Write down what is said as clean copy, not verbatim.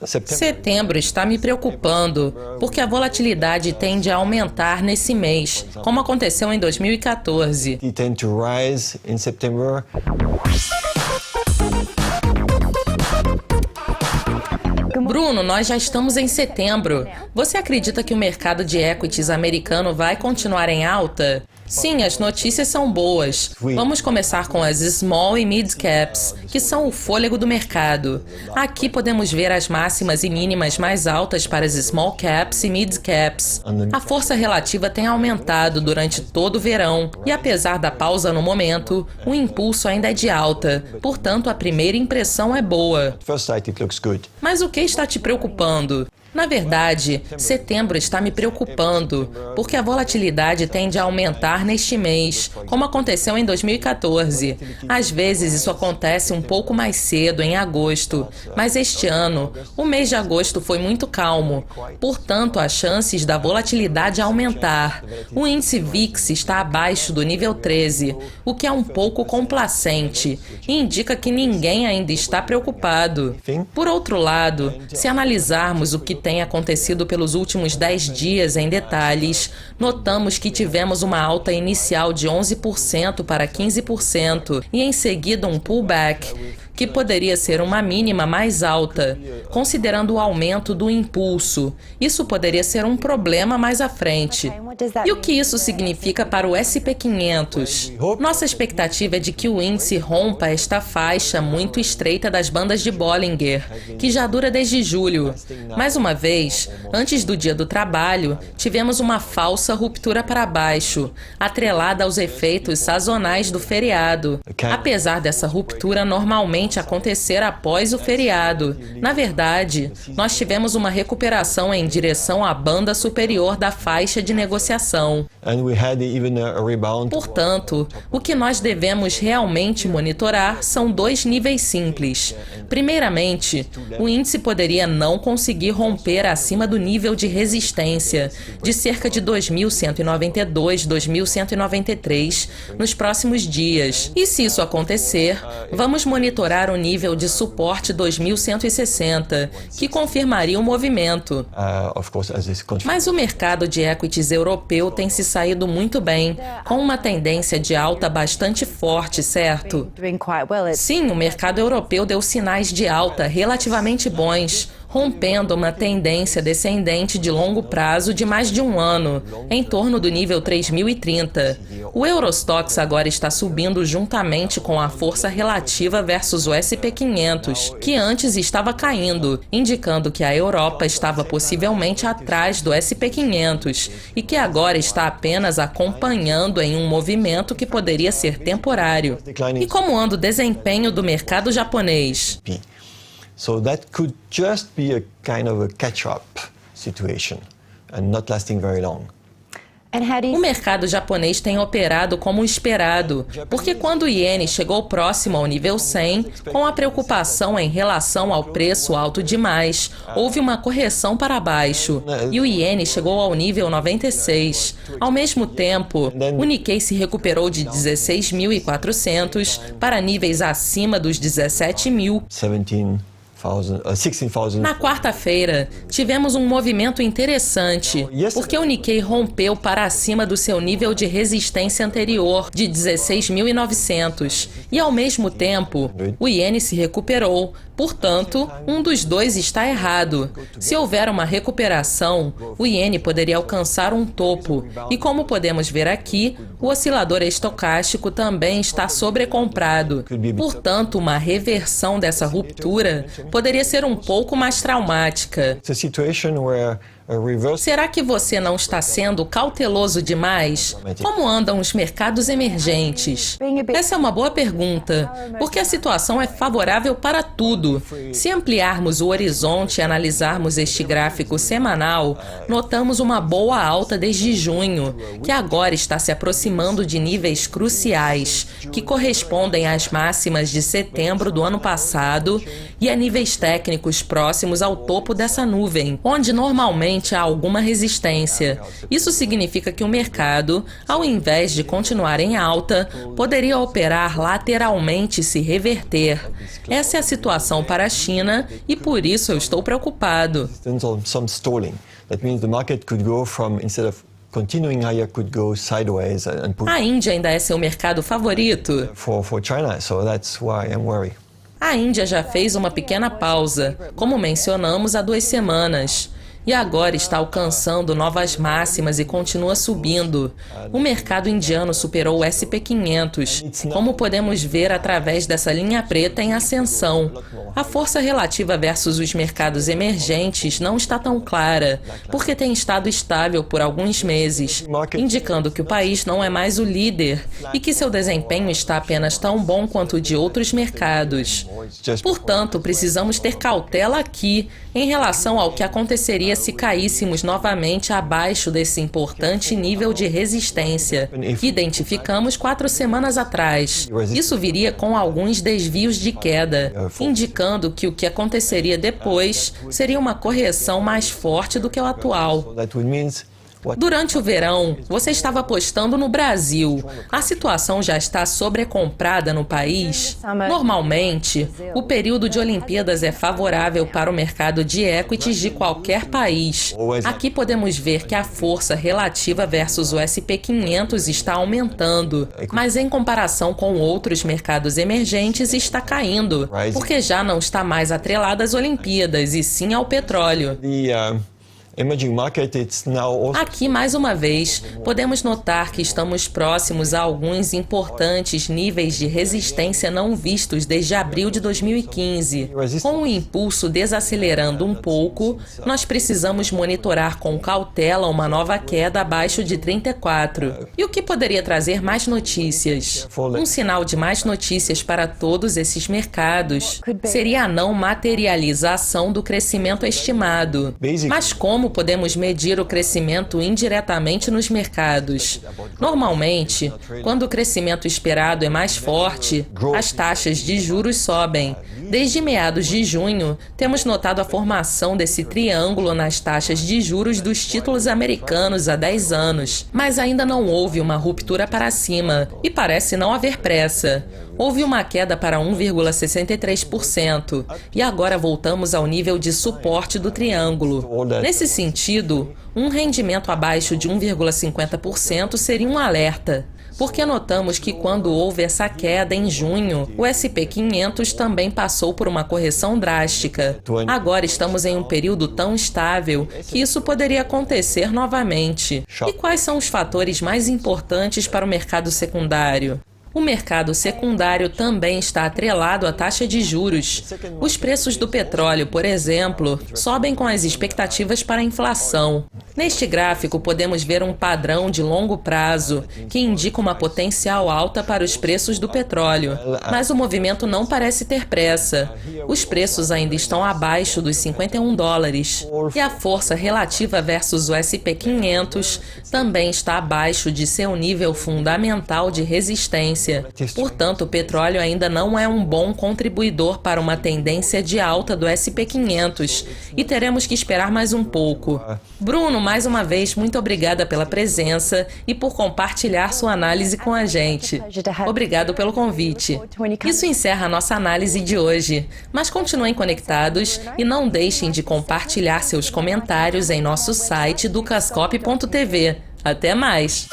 Setembro está me preocupando, porque a volatilidade tende a aumentar nesse mês, como aconteceu em 2014. Bruno, nós já estamos em setembro. Você acredita que o mercado de equities americano vai continuar em alta? Sim, as notícias são boas. Vamos começar com as Small e Mid Caps, que são o fôlego do mercado. Aqui podemos ver as máximas e mínimas mais altas para as Small Caps e Mid Caps. A força relativa tem aumentado durante todo o verão, e apesar da pausa no momento, o impulso ainda é de alta. Portanto, a primeira impressão é boa. Mas o que está te preocupando? Na verdade, setembro está me preocupando, porque a volatilidade tende a aumentar neste mês, como aconteceu em 2014. Às vezes isso acontece um pouco mais cedo, em agosto, mas este ano, o mês de agosto foi muito calmo. Portanto, há chances da volatilidade aumentar. O índice VIX está abaixo do nível 13, o que é um pouco complacente, e indica que ninguém ainda está preocupado. Por outro lado, se analisarmos o que tem acontecido pelos últimos 10 dias em detalhes, notamos que tivemos uma alta inicial de 11% para 15% e em seguida um pullback, que poderia ser uma mínima mais alta, considerando o aumento do impulso. Isso poderia ser um problema mais à frente. E o que isso significa para o S&P 500? Nossa expectativa é de que o índice rompa esta faixa muito estreita das bandas de Bollinger, que já dura desde julho. Mais uma vez, antes do Dia do Trabalho, tivemos uma falsa ruptura para baixo, atrelada aos efeitos sazonais do feriado. Apesar dessa ruptura normalmente acontecer após o feriado. Na verdade, nós tivemos uma recuperação em direção à banda superior da faixa de negociação. Portanto, o que nós devemos realmente monitorar são dois níveis simples. Primeiramente, o índice poderia não conseguir romper acima do nível de resistência de cerca de 2.192, 2.193 nos próximos dias. E se isso acontecer, vamos monitorar o nível de suporte 2.160, que confirmaria o movimento. Mas o mercado de equities europeu tem se saído muito bem, com uma tendência de alta bastante forte, certo? Sim, o mercado europeu deu sinais de alta relativamente bons, rompendo uma tendência descendente de longo prazo de mais de um ano, em torno do nível 3.030. O Eurostoxx agora está subindo juntamente com a força relativa versus o S&P 500, que antes estava caindo, indicando que a Europa estava possivelmente atrás do S&P 500 e que agora está apenas acompanhando em um movimento que poderia ser temporário. E como anda o desempenho do mercado japonês? So that could just be a kind of a catch-up situation and not lasting very long. O mercado japonês tem operado como esperado, porque quando o iene chegou próximo ao nível 100, com a preocupação em relação ao preço alto demais, houve uma correção para baixo, e o iene chegou ao nível 96. Ao mesmo tempo, o Nikkei se recuperou de 16.400 para níveis acima dos 17.000. Na quarta-feira, tivemos um movimento interessante, porque o Nikkei rompeu para acima do seu nível de resistência anterior, de 16.900, e ao mesmo tempo, o iene se recuperou. Portanto, um dos dois está errado. Se houver uma recuperação, o iene poderia alcançar um topo, e como podemos ver aqui, o oscilador estocástico também está sobrecomprado. Portanto, uma reversão dessa ruptura poderia ser um pouco mais traumática. Será que você não está sendo cauteloso demais? Como andam os mercados emergentes? Essa é uma boa pergunta, porque a situação é favorável para tudo. Se ampliarmos o horizonte e analisarmos este gráfico semanal, notamos uma boa alta desde junho, que agora está se aproximando de níveis cruciais, que correspondem às máximas de setembro do ano passado e a níveis técnicos próximos ao topo dessa nuvem, onde normalmente naturalmente há alguma resistência. Isso significa que o mercado, ao invés de continuar em alta, poderia operar lateralmente e se reverter. Essa é a situação para a China e por isso eu estou preocupado. A Índia ainda é seu mercado favorito? A Índia já fez uma pequena pausa, como mencionamos há 2 semanas. E agora está alcançando novas máximas e continua subindo. O mercado indiano superou o S&P 500, como podemos ver através dessa linha preta em ascensão. A força relativa versus os mercados emergentes não está tão clara, porque tem estado estável por alguns meses, indicando que o país não é mais o líder e que seu desempenho está apenas tão bom quanto o de outros mercados. Portanto, precisamos ter cautela aqui em relação ao que aconteceria se caíssemos novamente abaixo desse importante nível de resistência que identificamos 4 semanas atrás. Isso viria com alguns desvios de queda, indicando que o que aconteceria depois seria uma correção mais forte do que o atual. Durante o verão, você estava apostando no Brasil. A situação já está sobrecomprada no país? Normalmente, o período de Olimpíadas é favorável para o mercado de equities de qualquer país. Aqui podemos ver que a força relativa versus o S&P 500 está aumentando, mas em comparação com outros mercados emergentes está caindo, porque já não está mais atrelada às Olimpíadas e sim ao petróleo. Aqui, mais uma vez, podemos notar que estamos próximos a alguns importantes níveis de resistência não vistos desde abril de 2015. Com o impulso desacelerando um pouco, nós precisamos monitorar com cautela uma nova queda abaixo de 34. E o que poderia trazer mais notícias? Um sinal de mais notícias para todos esses mercados seria a não materialização do crescimento estimado. Mas como podemos medir o crescimento indiretamente nos mercados? Normalmente, quando o crescimento esperado é mais forte, as taxas de juros sobem. Desde meados de junho, temos notado a formação desse triângulo nas taxas de juros dos títulos americanos há 10 anos, mas ainda não houve uma ruptura para cima e parece não haver pressa. Houve uma queda para 1,63% e agora voltamos ao nível de suporte do triângulo. Nesse sentido, um rendimento abaixo de 1,50% seria um alerta, porque notamos que quando houve essa queda em junho, o S&P 500 também passou por uma correção drástica. Agora estamos em um período tão estável que isso poderia acontecer novamente. E quais são os fatores mais importantes para o mercado secundário? O mercado secundário também está atrelado à taxa de juros. Os preços do petróleo, por exemplo, sobem com as expectativas para a inflação. Neste gráfico, podemos ver um padrão de longo prazo, que indica uma potencial alta para os preços do petróleo. Mas o movimento não parece ter pressa. Os preços ainda estão abaixo dos $51. E a força relativa versus o S&P 500 também está abaixo de seu nível fundamental de resistência. Portanto, o petróleo ainda não é um bom contribuidor para uma tendência de alta do S&P 500 e teremos que esperar mais um pouco. Bruno, mais uma vez, muito obrigada pela presença e por compartilhar sua análise com a gente. Obrigado pelo convite. Isso encerra a nossa análise de hoje, mas continuem conectados e não deixem de compartilhar seus comentários em nosso site ducascop.tv. Até mais!